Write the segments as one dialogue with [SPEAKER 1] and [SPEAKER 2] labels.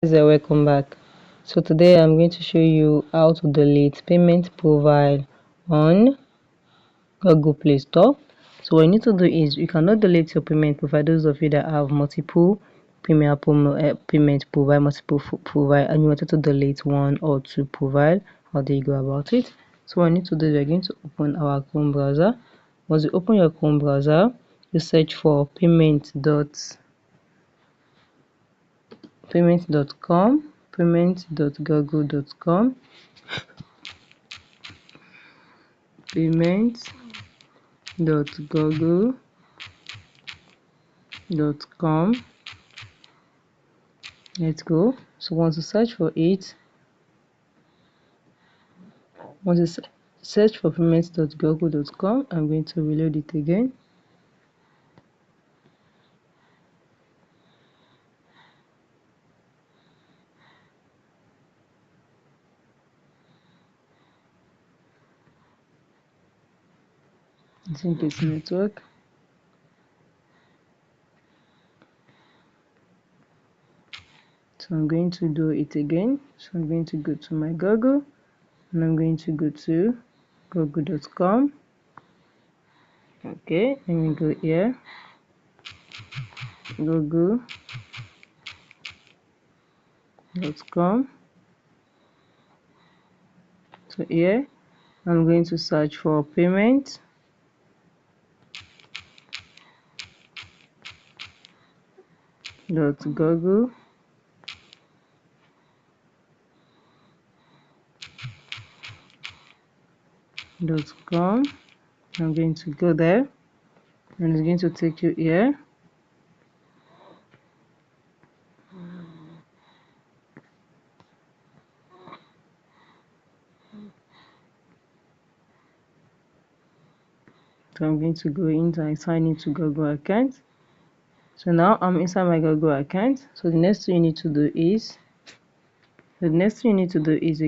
[SPEAKER 1] Welcome back. So today I'm going to show you how to delete payment profile on Google Play Store. So what you need to do is you cannot delete your payment profile. Those of you that have multiple payment profile, profile, and you wanted to delete one or two profile, how do you go about it? So what you need to do is we're going to open our Chrome browser. Once you open your Chrome browser, you search for payment.com, payment.google.com, payment.google.com. Let's go. So once you search for it, once you search for payment.google.com, I'm going to reload it again. I think it's network. So I'm going to do it again. So I'm going to go to my Google and I'm going to go to google.com. Okay, let me go here. Google.com. So here I'm going to search for payment. Google. .com. I'm going to go there and it's going to take you here. So I'm going to go in and sign into Google account. So now I'm inside my Google account. So the next thing you need to do is you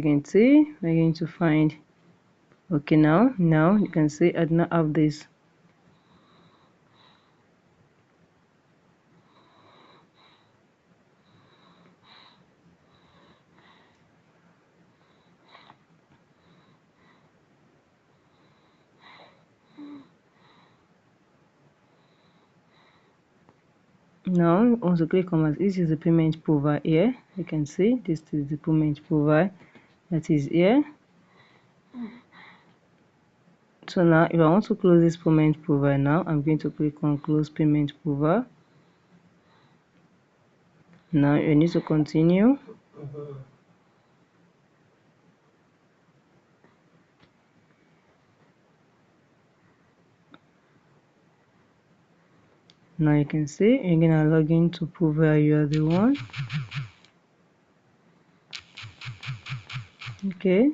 [SPEAKER 1] can see we're going to find, okay, now you can see I do not have this. Now once you click on this is the payment profile here. You can see this is the payment profile that is here. So now if I want to close this payment profile, now I'm going to click on close payment profile. Now you need to continue. Now you can see you're gonna log in to prove where you are the one. Okay.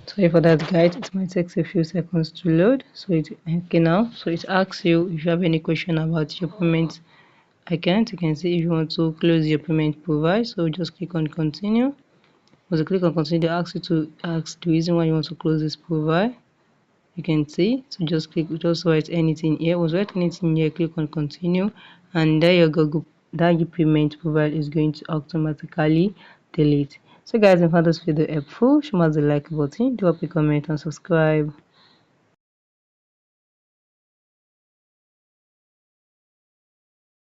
[SPEAKER 1] Sorry for that, guys. It might take a few seconds to load. So it okay now. So it asks you if you have any question about your payment account. You can see if you want to close your payment profile. So just click on continue. Once you click on continue, they ask you to ask the reason why you want to close this profile. You can see. So just write anything here. Once you write anything here, click on continue, and there your Google your payment profile is going to automatically delete. So guys, if you found this video helpful, smash the like button, drop a comment and subscribe.